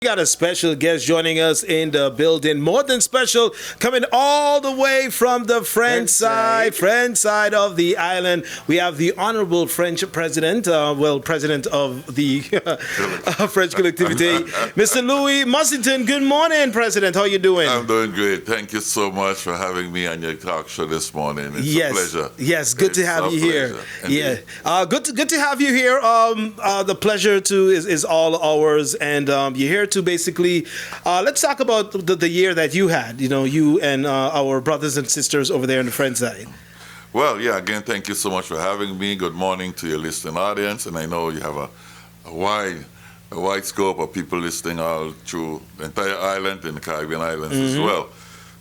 We got a special guest joining us in the building. More than special, coming all the way from the French side of the island. We have the Honorable French President, President of the French collectivity, Mr. Louis Mussington. Good morning, President. How you doing? I'm doing great. Thank you so much for having me on your talk show this morning. It's a pleasure. Yes, good to have you here. Yeah, good to have you here. The pleasure is all ours, and you're here to basically let's talk about the year that you had. You and our brothers and sisters over there on the French side. Well, yeah. Again, thank you so much for having me. Good morning to your listening audience, and I know you have a wide scope of people listening all through the entire island and the Caribbean islands as well.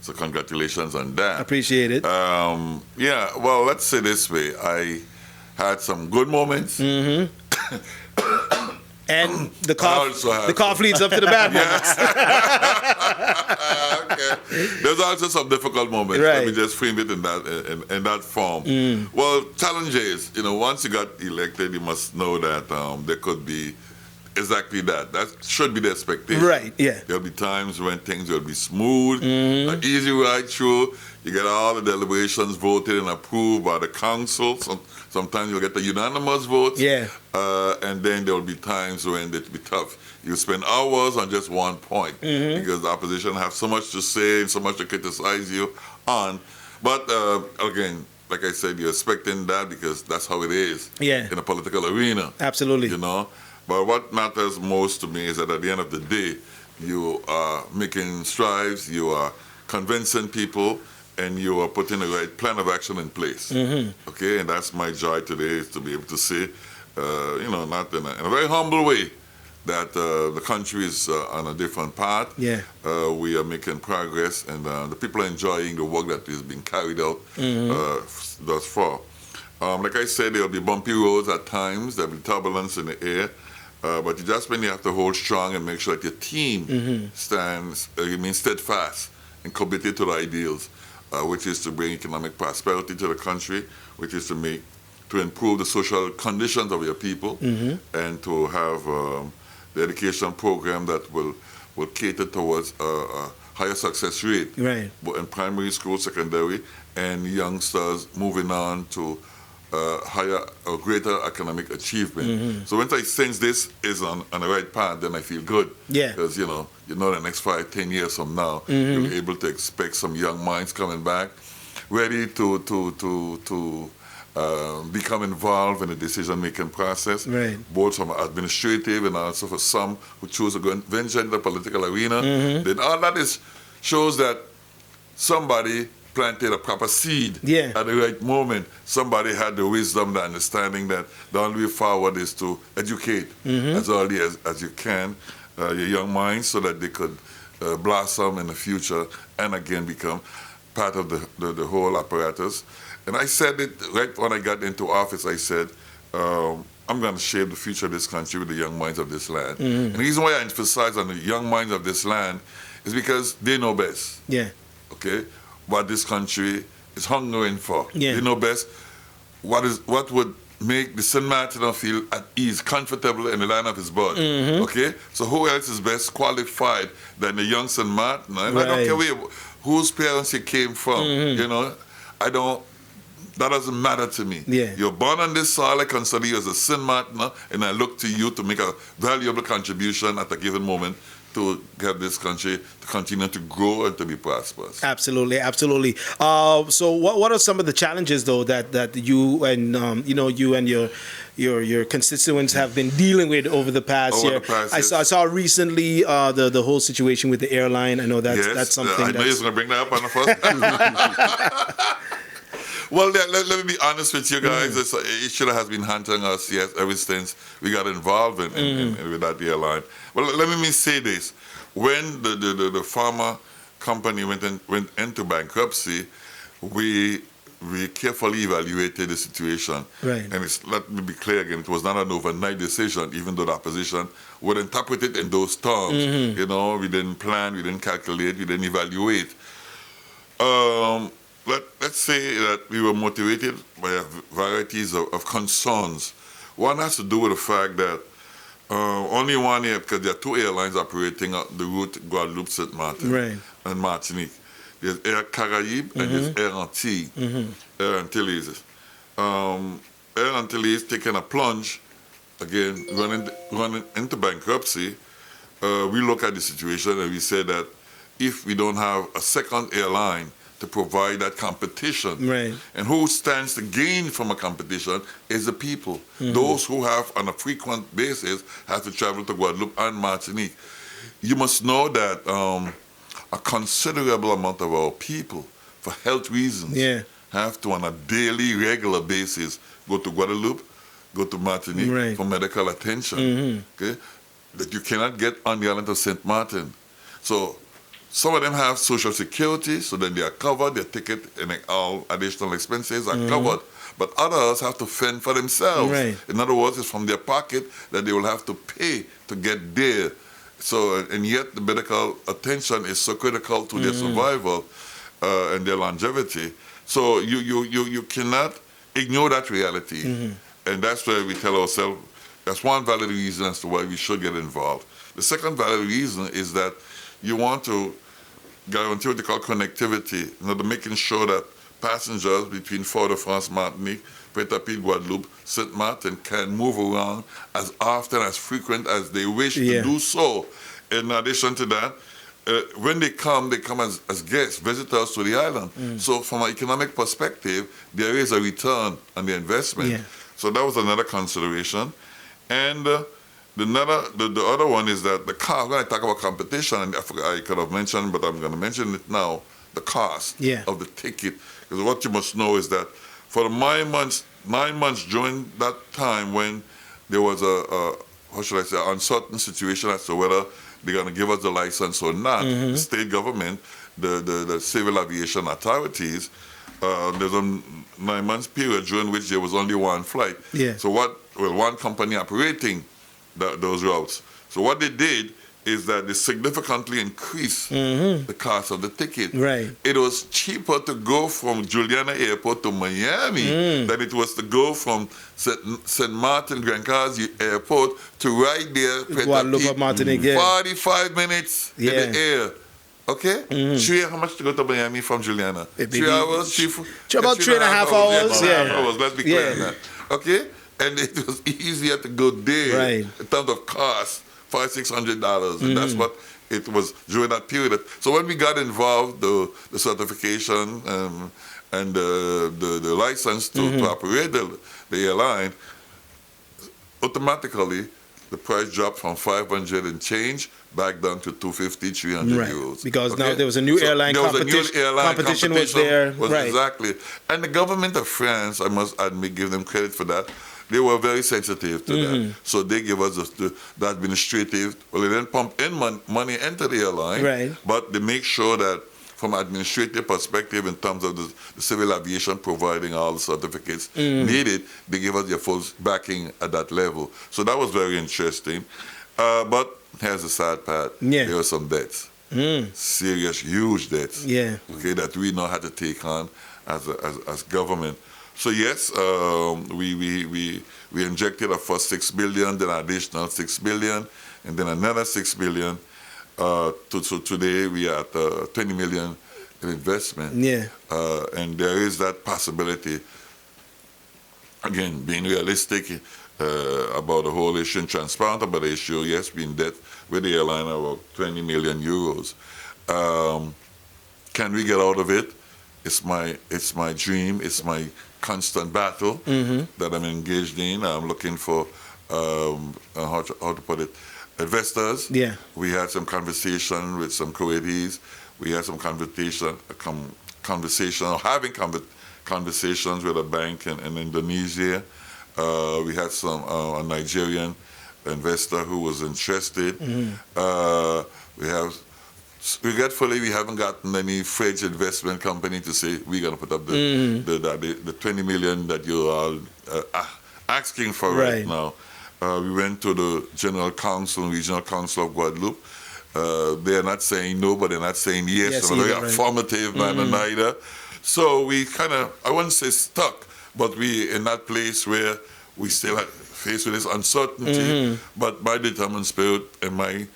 So congratulations on that. Appreciate it. Yeah. Well, let's say this way. I had some good moments. And the cough leads up to the bad moments. Okay. There's also some difficult moments. Right. Let me just frame it in that form. Well, challenges. Once you got elected, you must know that there could be exactly that. That should be the expectation. Right. Yeah. There'll be times when things will be smooth, an easy ride through. You get all the deliberations voted and approved by the council. Sometimes you'll get the unanimous vote. Yeah. And then there will be times when it'll be tough. You spend hours on just one point because the opposition have so much to say and so much to criticize you on. But again, like I said, you're expecting that because that's how it is in a political arena. Absolutely. But what matters most to me is that at the end of the day, you are making strides, you are convincing people, and you are putting the right plan of action in place. Okay, and that's my joy today, is to be able to say, not in a very humble way, that the country is on a different path. Yeah. We are making progress, and the people are enjoying the work that is being carried out thus far. Like I said, there will be bumpy roads at times, there will be turbulence in the air, but you have to hold strong and make sure that your team remains steadfast and committed to the ideals, which is to bring economic prosperity to the country, which is to improve the social conditions of your people, and to have the education program that will cater towards a higher success rate, both in primary school, secondary, and youngsters moving on to higher or greater economic achievement. So once I sense this is on the right path, then I feel good. Yeah. Because the next 5-10 years from now, you'll be able to expect some young minds coming back, ready to become involved in the decision-making process, both from administrative and also for some who choose to go and venture into the political arena. Then all that shows that somebody planted a proper seed at the right moment. Somebody had the wisdom, the understanding that the only way forward is to educate as early as you can your young minds so that they could blossom in the future and again become part of the whole apparatus. And I said it right when I got into office. I said, I'm going to shape the future of this country with the young minds of this land. And the reason why I emphasize on the young minds of this land is because they know best. Yeah. Okay? What this country is hungering for. Yeah. They know best what would make the St.Maarten feel at ease, comfortable in the land of his birth. Okay? So who else is best qualified than the young St.Maarten? And I don't care whose parents you came from. That doesn't matter to me. Yeah. You're born on this soil, I consider you as a St.Maarten, and I look to you to make a valuable contribution at a given moment to get this country to continue to grow and to be prosperous. Absolutely. So what are some of the challenges though that you and you and your constituents have been dealing with over the past year? I saw recently the whole situation with the airline. I know that's something. I know you're going to bring that up on the first. Well, let me be honest with you guys. This issue has been haunting us, ever since we got involved with that airline. Well, let me say this. When the pharma company went into bankruptcy, we carefully evaluated the situation. Right. And let me be clear again, it was not an overnight decision, even though the opposition would interpret it in those terms. We didn't plan, we didn't calculate, we didn't evaluate. Let's say that we were motivated by varieties of concerns. One has to do with the fact that Only one here, because there are two airlines operating the route Guadeloupe, St.Maarten, Right. and Martinique. There's Air Caraïbe and there's Air Antilles, Air Antilles. Air Antilles taking a plunge, again, running into bankruptcy. We look at the situation and we say that if we don't have a second airline to provide that competition, Right. and who stands to gain from a competition is the people. Those who have, on a frequent basis, have to travel to Guadeloupe and Martinique. You must know that a considerable amount of our people, for health reasons, Yeah. have to, on a daily, regular basis, go to Guadeloupe, go to Martinique Right. for medical attention. Okay? That you cannot get on the island of St.Maarten. So some of them have social security, so then they are covered, their ticket and all additional expenses are covered. But others have to fend for themselves. Right. In other words, it's from their pocket that they will have to pay to get there. So, and yet the medical attention is so critical to their survival and their longevity. So you cannot ignore that reality. And that's where we tell ourselves, that's one valid reason as to why we should get involved. The second valid reason is that you want to guarantee what they call connectivity, making sure that passengers between Fort-de-France, Martinique, Port-au-Prince, Guadeloupe, St.Maarten can move around as often, as frequent as they wish to do so. In addition to that, when they come as guests, visitors to the island. So from an economic perspective, there is a return on the investment. Yeah. So that was another consideration. And the other one is that the cost, when I talk about competition, and I could have mentioned, but I'm going to mention it now, the cost of the ticket. Because what you must know is that for the 9 months during that time when there was a uncertain situation as to whether they're going to give us the license or not, the state government, the civil aviation authorities, there's a 9 months period during which there was only one flight. Yeah. So one company operating those routes. So what they did is that they significantly increased the cost of the ticket. Right. It was cheaper to go from Juliana Airport to Miami than it was to go from St.Maarten, Grand Case Airport to right there, Guadeloupe, Martinique, yeah. 45 minutes in the air. Okay? How much to go to Miami from Juliana? 3 hours? About 3.5 hours. Yeah. Let's be clear on that. Okay? And it was easier to go there in terms of cost, $500-600, and that's what it was during that period. So when we got involved, the certification and the license to operate the airline, automatically the price dropped from 500 and change back down to 250, 300 euros. Because now there was a new airline competition. Competition was there. Exactly. And the government of France, I must admit, give them credit for that. They were very sensitive to that. So they give us the administrative, well, they didn't pump in money into the airline, but they make sure that from an administrative perspective, in terms of the civil aviation providing all the certificates needed, they give us their full backing at that level. So that was very interesting. But here's the sad part. There were some debts. Serious, huge debts. Okay, that we now had to take on as government. So yes, we injected a first $6 billion, then an additional $6 billion, and then another $6 billion. So today we are at $20 million in investment. And there is that possibility, again, being realistic about the whole issue and transparent about the issue. Yes, we in debt with the airline about 20 million euros. Can we get out of it? It's my dream. It's my constant battle that I'm engaged in. I'm looking for how to put it, investors. We had some conversation with some Kuwaitis. We had some conversations with a bank in Indonesia. We had a Nigerian investor who was interested. Regretfully, we haven't gotten any French investment company to say we're going to put up the 20 million that you are asking for right now. We went to the Regional Council of Guadeloupe. They're not saying no, but they're not saying yes. So very affirmative manner neither. So we kind of, I wouldn't say stuck, but we in that place where we still faced with this uncertainty, but my determined spirit and my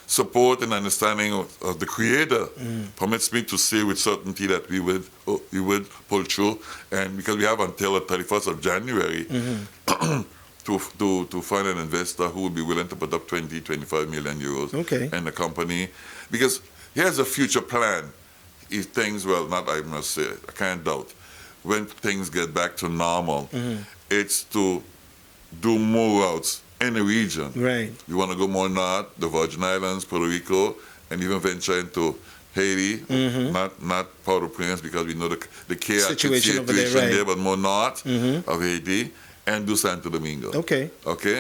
support and understanding of the Creator permits me to say with certainty that we would pull through, and because we have until the 31st of January to find an investor who would be willing to put up 25 million euros in the company, because here's a future plan. If things, well, not I must say, I can't doubt, when things get back to normal, it's to do more routes in the region. Right. You want to go more north, the Virgin Islands, Puerto Rico, and even venture into Haiti, not Port-au-Prince, because we know the chaos situation over there, but more north of Haiti, and do Santo Domingo. Okay,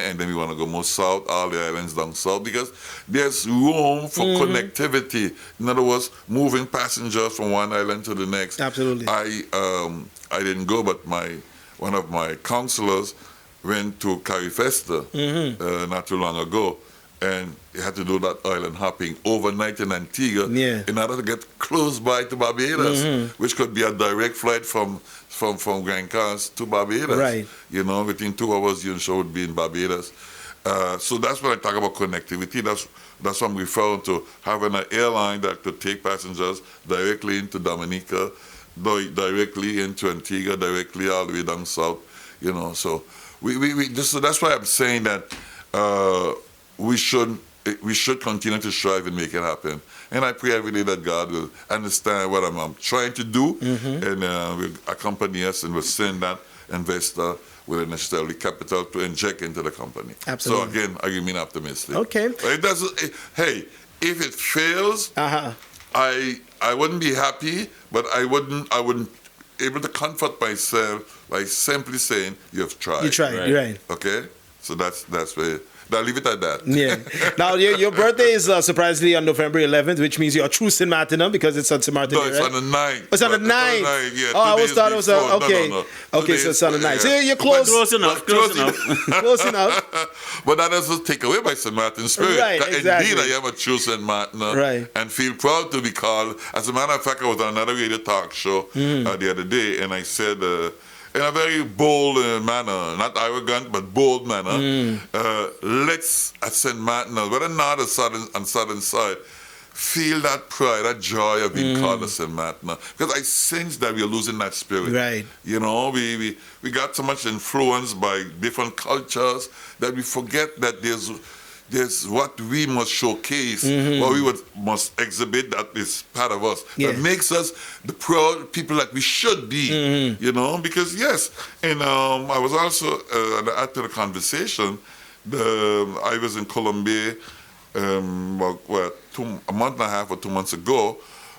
and then we want to go more south, all the islands down south, because there's room for connectivity. In other words, moving passengers from one island to the next. Absolutely. I didn't go, but one of my counselors went to Carifesta not too long ago, and he had to do that island hopping overnight in Antigua in order to get close by to Barbados, which could be a direct flight from Grand Cas to Barbados. Right. You know, within 2 hours you would be in Barbados. So that's when I talk about connectivity. That's what I'm referring to, having an airline that could take passengers directly into Dominica, directly into Antigua, directly all the way down south. You know, so so that's why I'm saying that we should continue to strive and make it happen. And I pray every day that God will understand what I'm trying to do, and will accompany us and will send that investor with a necessary capital to inject into the company. Absolutely. So again, I remain optimistic. Okay. But it doesn't. Hey, if it fails, I wouldn't be happy, but I wouldn't able to comfort myself by simply saying you have tried. You tried. Right. Right. Okay. So that's where. I'll leave it at that. Yeah. Now, your birthday is surprisingly on November 11th, which means you're a true St.Maarten because it's on St.Maarten. No, it's on the 9th. It's on the 9th. Yeah, I always thought it was okay. No. Okay, so it's on the 9th. So you're close. Close enough. Close enough. But that doesn't take away my St.Maarten spirit. Right, exactly. Indeed, I am a true St.Maarten. Right. And feel proud to be called. As a matter of fact, I was on another radio talk show the other day, and I said, in a very bold manner, not arrogant, but bold manner, let's, at St.Maarten, whether or not on southern side, feel that pride, that joy of being called a St.Maarten. Because I sense that we are losing that spirit. Right. You know, we got so much influence by different cultures that we forget that there's what we must showcase, what we must exhibit that is part of us. That makes us the proud people that we should be, you know, because yes, and I was also, after the conversation, I was in Colombia a month and a half or 2 months ago,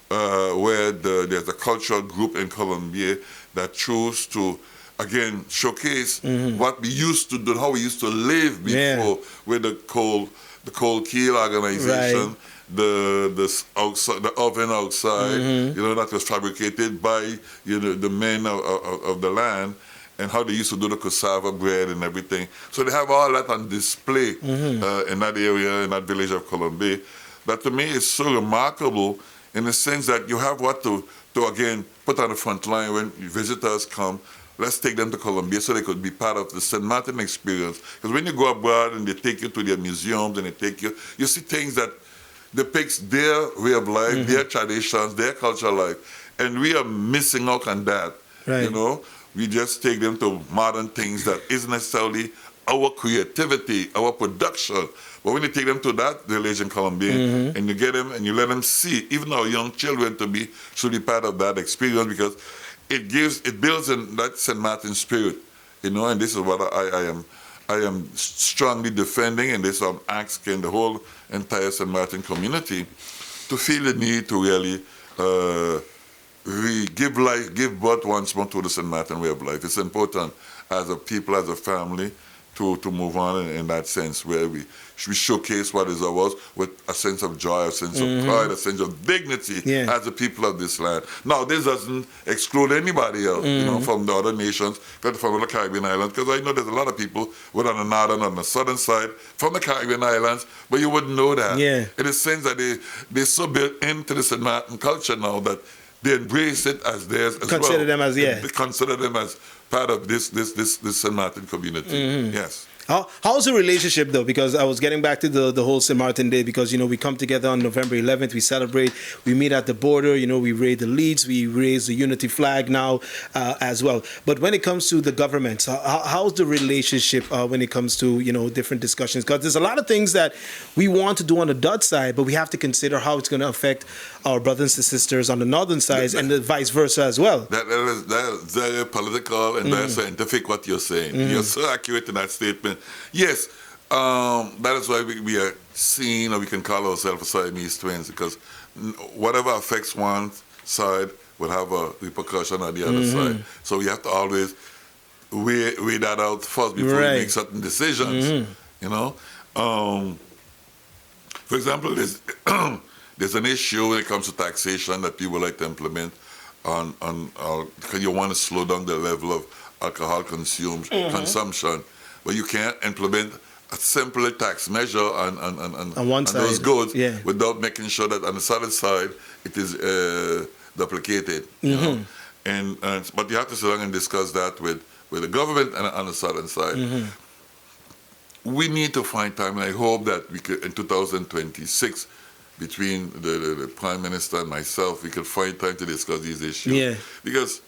where there's a cultural group in Colombia that chose to again showcase what we used to do, how we used to live before, with the cold keel organization, the oven outside, you know, that was fabricated by the men of the land, and how they used to do the cassava bread and everything. So they have all that on display in that area, in that village of Colombia. That to me is so remarkable in the sense that you have what to again put on the front line when visitors come. Let's take them to Colombia so they could be part of the St.Maarten experience. Because when you go abroad and they take you to their museums and they take you see things that depicts their way of life, their traditions, their cultural life. And we are missing out on that. Right. You know, we just take them to modern things that isn't necessarily our creativity, our production. But when you take them to that village in Colombia and you get them and you let them see, even our young children should be part of that experience, because it builds in that St.Maarten spirit, you know, and this is what I am strongly defending, and this I'm asking the whole entire St.Maarten community to feel the need to really give birth once more to the St.Maarten way of life. It's important as a people, as a family, to move on in that sense, where we showcase what is ours with a sense of joy, a sense of pride, a sense of dignity as the people of this land. Now, this doesn't exclude anybody else, you know, from the other nations, from the Caribbean islands, because I know there's a lot of people on the northern and the southern side from the Caribbean islands, but you wouldn't know that. Yeah. In the sense that they're so built into the St.Maarten culture now that they embrace it as theirs as Consider them as, They consider them as part of this St.Maarten community. Yes. How's the relationship though? Because I was getting back to the whole St.Maarten Day, because we come together on November 11th, we celebrate, we meet at the border, we raise the leads, we raise the unity flag now as well. But when it comes to the government, how's the relationship when it comes to different discussions? Because there's a lot of things that we want to do on the Dutch side, but we have to consider how it's going to affect our brothers and sisters on the northern sides, and the vice versa as well. That is very political and very scientific what you're saying. You're so accurate in that statement. Yes, that is why we are seen, or we can call ourselves Siamese twins, because whatever affects one side will have a repercussion on the other side. So we have to always weigh that out first before we make certain decisions. For example, there's an issue when it comes to taxation that people like to implement because you want to slow down the level of alcohol consumption. But you can't implement a simple tax measure on one side, those goods without making sure that on the southern side it is duplicated. But you have to sit down and discuss that with the government and on the southern side. We need to find time, and I hope that we could, in 2026, between the Prime Minister and myself, we could find time to discuss these issues. Because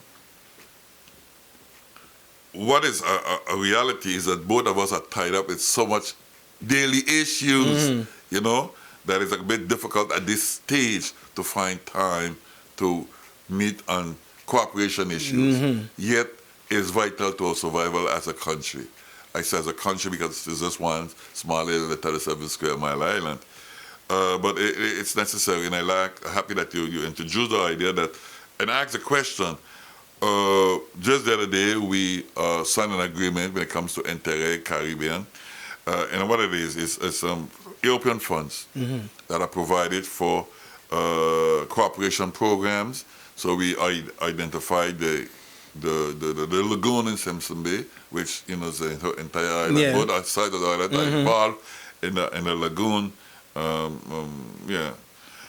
what is a reality is that both of us are tied up with so much daily issues, that it's a bit difficult at this stage to find time to meet on cooperation issues. Yet, it's vital to our survival as a country. I say as a country because it's just one small little 37 square mile island. But it's necessary, and I'm happy that you introduced the idea that, and I asked a question. Just the other day, we signed an agreement when it comes to Interreg Caribbean, and what it is some European funds that are provided for cooperation programs. So we identified the lagoon in Simpson Bay, which is the entire island. Both sides of the island are involved in the lagoon.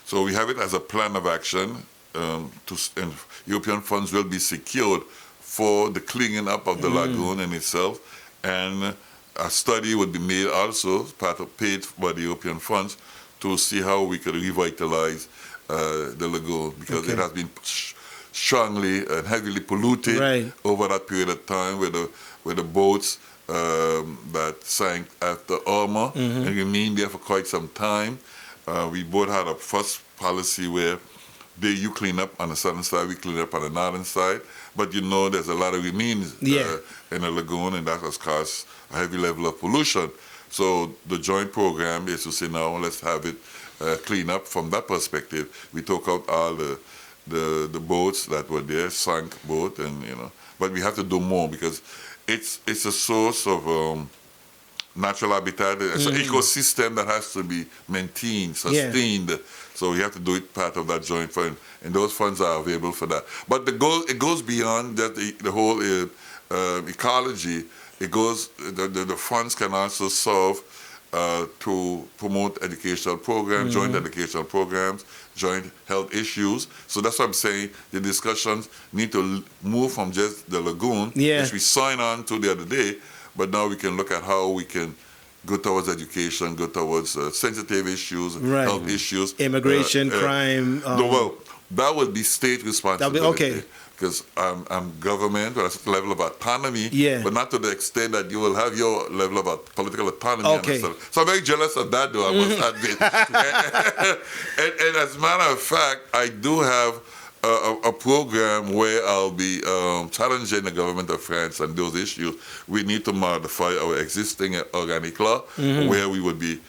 So we have it as a plan of action. And European funds will be secured for the cleaning up of the lagoon in itself, and a study would be made also, paid by the European funds, to see how we could revitalize the lagoon, because it has been strongly and heavily polluted over that period of time with the boats that sank after Irma and remained there for quite some time. We both had a first policy where you clean up on the southern side, we clean up on the northern side. But there's a lot of remains in the lagoon, and that has caused a heavy level of pollution. So the joint program is to say, now let's have it clean up from that perspective. We took out all the boats that were there, sank boat, and but we have to do more, because it's a source of natural habitat. It's an ecosystem that has to be maintained, sustained. So we have to do it part of that joint fund, and those funds are available for that. But it goes beyond that. The whole ecology. It goes. The funds can also serve to promote educational programs, joint educational programs, joint health issues. So that's what I'm saying. The discussions need to move from just the lagoon, which we signed on to the other day, but now we can look at how we can go towards education, go towards sensitive issues, health issues. Immigration, crime. Well, that would be state responsibility. Okay. Because I'm government with a certain level of autonomy, but not to the extent that you will have your level of political autonomy. Okay. So I'm very jealous of that, though, I must admit. and as a matter of fact, I do have a program where I'll be challenging the government of France on those issues. We need to modify our existing organic law, where we would be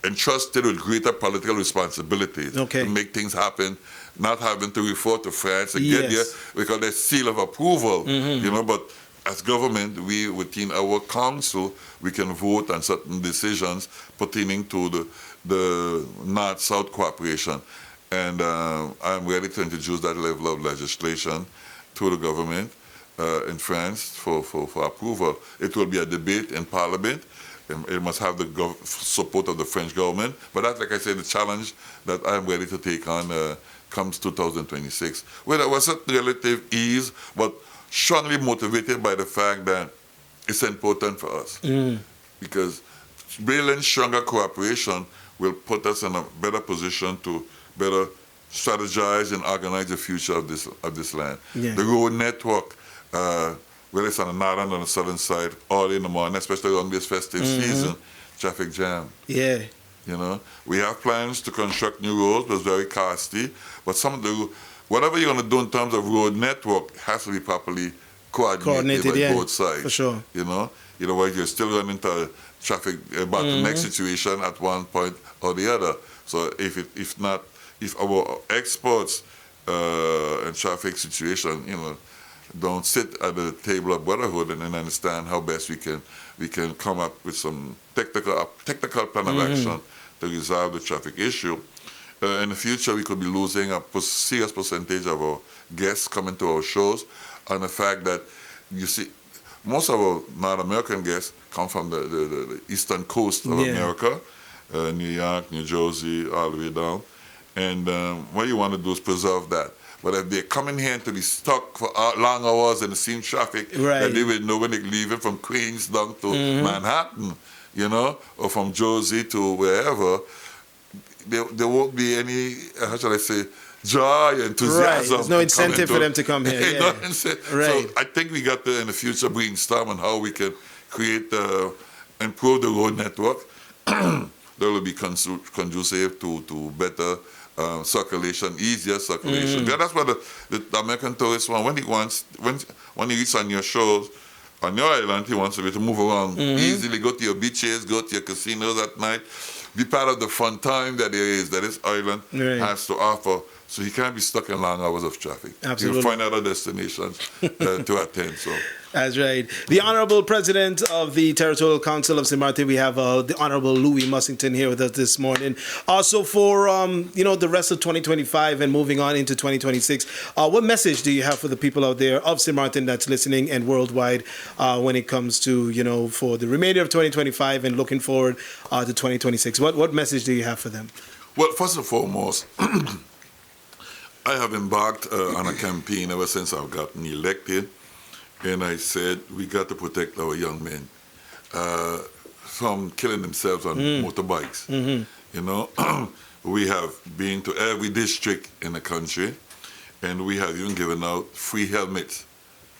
entrusted with greater political responsibilities to make things happen, not having to refer to France and get there because there's seal of approval, but as government, we within our council, we can vote on certain decisions pertaining to the North-South cooperation. And I'm ready to introduce that level of legislation to the government in France for approval. It will be a debate in Parliament. It must have the support of the French government. But that's, like I said, the challenge that I'm ready to take on comes 2026. With a certain relative ease, but strongly motivated by the fact that it's important for us. Because building stronger cooperation will put us in a better position to better strategize and organize the future of this land. Yeah. The road network, whether it's on the northern or the southern side, early in the morning, especially on this festive season, traffic jam. Yeah. You know, we have plans to construct new roads, but it's very costly. But some of the, whatever you're going to do in terms of road network has to be properly coordinated by both sides. For sure. You know, otherwise you're still running into traffic bottleneck situation at one point or the other. So if our experts and traffic situation, don't sit at the table of brotherhood and then understand how best we can come up with some technical plan of action to resolve the traffic issue. In the future, we could be losing a serious percentage of our guests coming to our shows, and the fact that, you see, most of our North American guests come from the eastern coast of America, New York, New Jersey, all the way down. And what you want to do is preserve that. But if they're coming here to be stuck for long hours in the same traffic that they will know when they're leaving from Queens down to Manhattan, or from Jersey to wherever, there won't be any, how shall I say, joy, enthusiasm. Right. There's no incentive for them to come here. Yeah. Right. So I think we got to, in the future, brainstorm on how we can create, improve the road network that will be conducive to better circulation, easier circulation. Yeah, that's what the American tourist want. When he reaches on your shows, on your island, he wants to be able to move around easily, go to your beaches, go to your casinos at night, be part of the fun time that this island has to offer. So he can't be stuck in long hours of traffic. Absolutely. He'll find other destinations to attend. So. That's right. The Honorable President of the Territorial Council of St.Maarten, we have the Honorable Louis Mussington here with us this morning. Also for, the rest of 2025 and moving on into 2026, what message do you have for the people out there of St.Maarten that's listening and worldwide when it comes to, for the remainder of 2025 and looking forward to 2026? What message do you have for them? Well, first and foremost, I have embarked on a campaign ever since I've gotten elected. And I said, we got to protect our young men from killing themselves on motorbikes. We have been to every district in the country, and we have even given out free helmets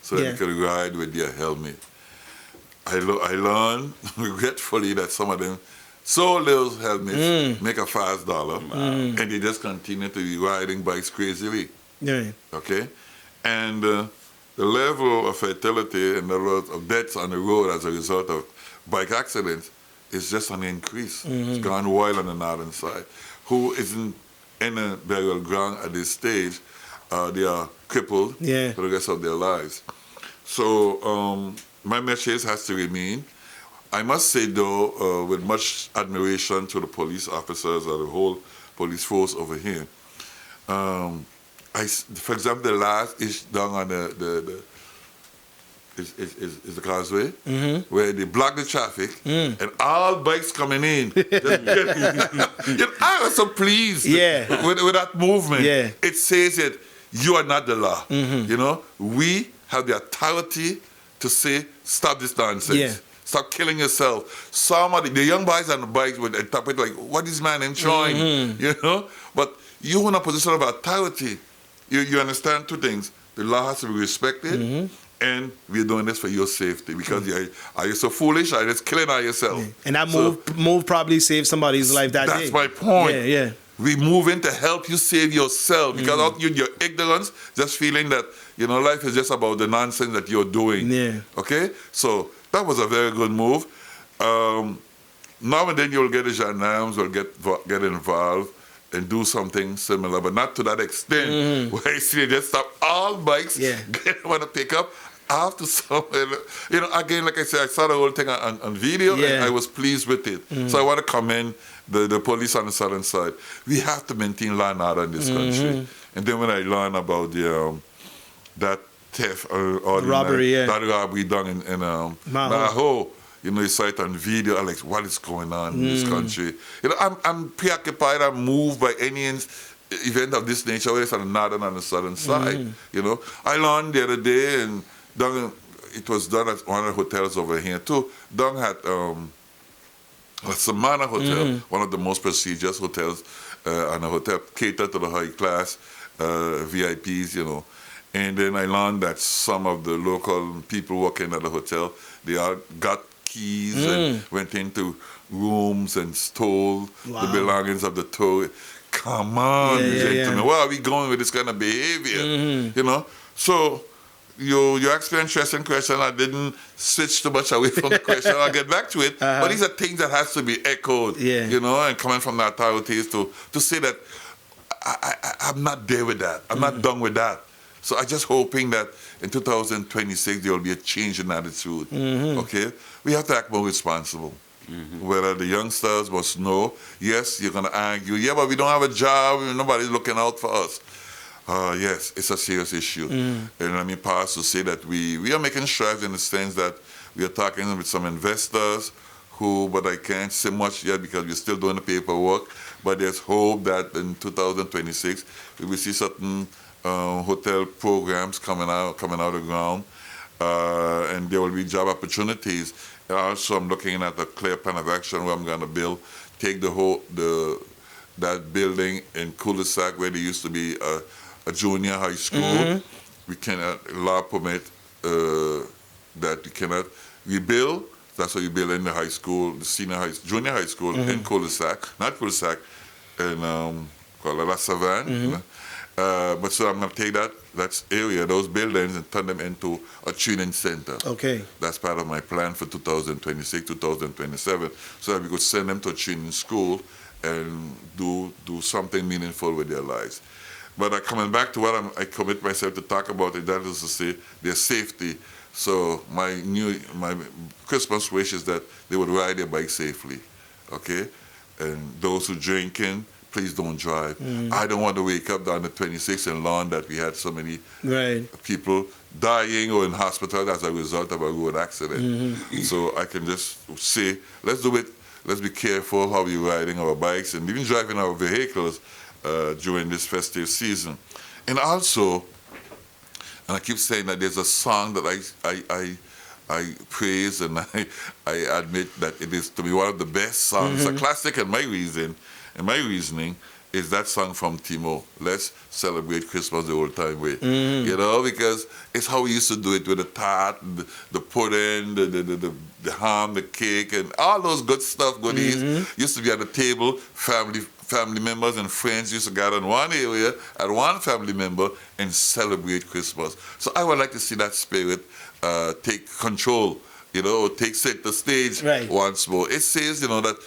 so that you can ride with your helmet. I learned regretfully that some of them sold those helmets, make a $5, and they just continue to be riding bikes crazily. Yeah. Okay? And the level of fatality and the level of deaths on the road as a result of bike accidents is just an increase. It's gone wild on the northern side. Who isn't in a burial ground at this stage, they are crippled for the rest of their lives. So my message has to remain. I must say, though, with much admiration to the police officers or the whole police force over here, for example, the last is down on the causeway, where they block the traffic, and all bikes coming in. I was so pleased with that movement. Yeah. It says that you are not the law. We have the authority to say, stop this nonsense. Yeah. Stop killing yourself. The young boys on the bikes would interpret like, what is man enjoying? But you're in a position of authority. You understand two things. The law has to be respected, and we're doing this for your safety. Because are you so foolish? Are you just killing yourself? Yeah. And that move probably saved somebody's life that day. That's my point. Yeah. We move in to help you save yourself. Because out your ignorance, just feeling that, life is just about the nonsense that you're doing. Yeah. Okay? So that was a very good move. Now and then you'll get the gendarmes will get involved and do something similar, but not to that extent, where I see they just stop all bikes, want to pick up after somewhere. Again, like I said, I saw the whole thing on video, and I was pleased with it. So I want to commend the police on the southern side. We have to maintain law and order in this country. And then when I learned about that theft or the robbery, that robbery done in Maho, you saw it on video. I'm like, what is going on in this country? I'm preoccupied. I'm moved by any event of this nature, whether it's on the northern and the southern side. I learned the other day, and it was done at one of the hotels over here too. Down at St.Maarten Hotel, one of the most prestigious hotels, and a hotel catered to the high class VIPs, you know. And then I learned that some of the local people working at the hotel, they all got keys and went into rooms and stole the belongings of the tour. Come on, gentlemen, where are we going with this kind of behavior? You know? So you asked me an interesting question. I didn't switch too much away from the question. I'll get back to it. But these are things that has to be echoed, you know, and coming from the authorities to say that I'm not there with that. I'm not done with that. So I'm just hoping that in 2026 there will be a change in attitude. Okay? We have to act more responsible. Whether the youngsters must know, yes, you're going to argue, yeah, but we don't have a job, nobody's looking out for us. Yes, it's a serious issue. And let me pause to say that we are making strides in the sense that we are talking with some investors but I can't say much yet because we're still doing the paperwork, but there's hope that in 2026 we will see certain hotel programs coming out of the ground, and there will be job opportunities. Also, I'm looking at a clear plan of action where I'm going to take that building in cul-de-sac where there used to be a junior high school. We cannot law permit that we cannot rebuild. That's why you build in the high school, the junior high school in cul-de-sac, not cul-de-sac, in La Savane. But so I'm going to take that area, those buildings, and turn them into a training center. Okay. That's part of my plan for 2026, 2027, so that we could send them to a training school and do something meaningful with their lives. But coming back to what I commit myself to talk about, that is to say their safety. So my Christmas wish is that they would ride their bike safely, okay? And those who drinking, please don't drive. I don't want to wake up on the 26th and learn that we had so many people dying or in hospital as a result of a road accident. So I can just say, let's do it. Let's be careful how we're riding our bikes and even driving our vehicles during this festive season. And also, and I keep saying that there's a song that I praise and I admit that it is to be one of the best songs, a classic in my reasoning is that song from Timo, Let's Celebrate Christmas the Old Time Way. You know, because it's how we used to do it with the tart, the pudding, the ham, the cake, and all those good stuff, goodies. Used to be at the table, family members and friends used to gather in one area at one family member and celebrate Christmas. So I would like to see that spirit take control, you know, take the stage once more. It says, you know, that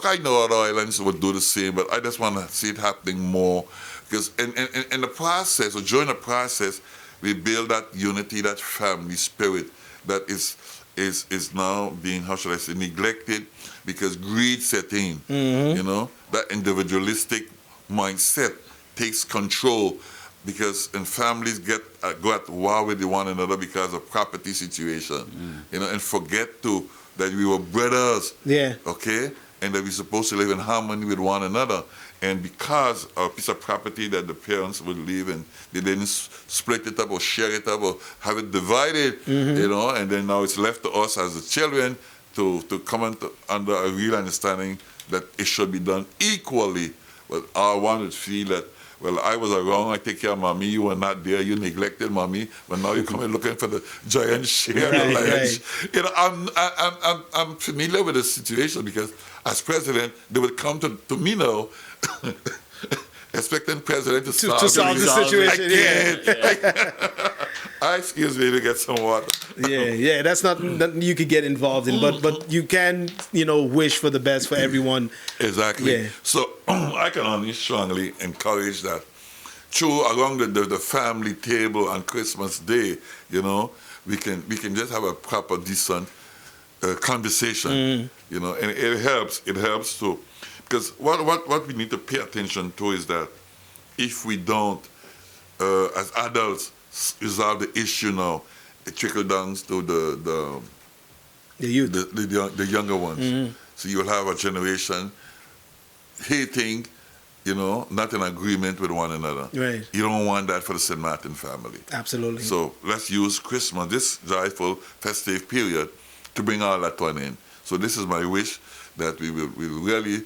I know other islands would do the same, but I just want to see it happening more. Because in the process, or during the process, we build that unity, that family spirit that is now being, how should I say, neglected because greed set in. You know, that individualistic mindset takes control because families go at war with one another because of property situation. You know, and forget that we were brothers. Okay? And that we're supposed to live in harmony with one another. And because of a piece of property that the parents would leave and they didn't split it up or share it up or have it divided, you know, and then now it's left to us as the children to come under a real understanding that it should be done equally. But I wanted to feel that, well, I was wrong, I take care of mommy, you were not there, you neglected mommy, but now you're coming looking for the giant share. You know, I'm familiar with the situation because as president, they would come to me now, expecting president to solve the situation. Excuse me to get some water. That's not nothing you could get involved in, but you can, you know, wish for the best for everyone. Exactly. So I can only strongly encourage that along the family table on Christmas Day, you know, we can just have a proper, decent conversation, you know, and it helps to, because what we need to pay attention to is that if we don't, as adults, resolve the issue now, it trickles down to the youth, the younger ones. So you'll have a generation hating not in agreement with one another. Right. You don't want that for the St.Maarten family. Absolutely. So let's use Christmas, this joyful festive period, to bring all that to an end. So this is my wish, that we will really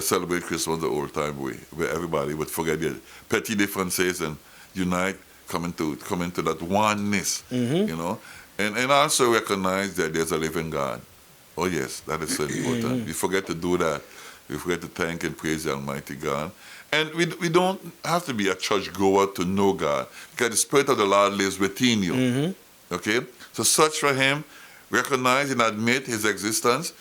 celebrate Christmas the old time way, where everybody would forget their petty differences and unite, come into that oneness, and also recognize that there's a living God. Oh yes, that is so important. We forget to do that. We forget to thank and praise the Almighty God. And we don't have to be a church goer to know God, because the Spirit of the Lord lives within you. Okay? So search for Him, recognize and admit His existence,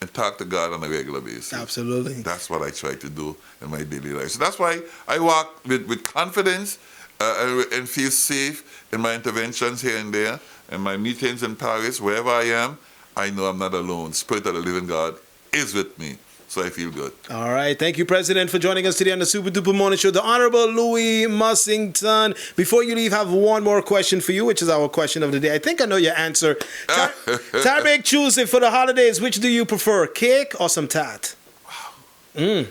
and talk to God on a regular basis. Absolutely. That's what I try to do in my daily life. So that's why I walk with confidence and feel safe in my interventions here and there, and my meetings in Paris, wherever I am. I know I'm not alone. Spirit of the living God is with me. So I feel good. All right. Thank you, President, for joining us today on the Super Duper Morning Show. The Honorable Louis Mussington. Before you leave, I have one more question for you, which is our question of the day. I think I know your answer. Tariq Tuesday for the holidays. Which do you prefer, cake or some tart? I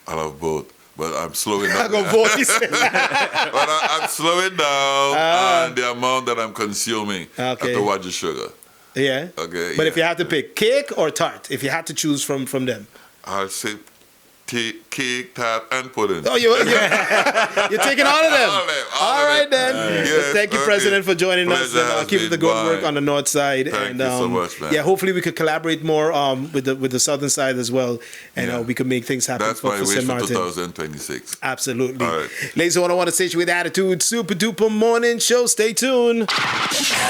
love both, but I'm slowing down. I'm going to vote. He said. But I'm slowing down on the amount that I'm consuming. Okay. To watch the sugar. Yeah. Okay. But if you had to pick cake or tart, if you had to choose from them. I'll say cake, tart, and pudding. Oh, you're taking all of them. All right, then. Yes, thank you, President, for joining us. And keep the good work on the north side. Thank you so much, man. Yeah, hopefully we could collaborate more with the southern side as well, and we could make things happen. That's for my wish St. for Maarten. 2026. Absolutely. All right. Ladies and gentlemen, I want to say with attitude, Super Duper Morning Show. Stay tuned.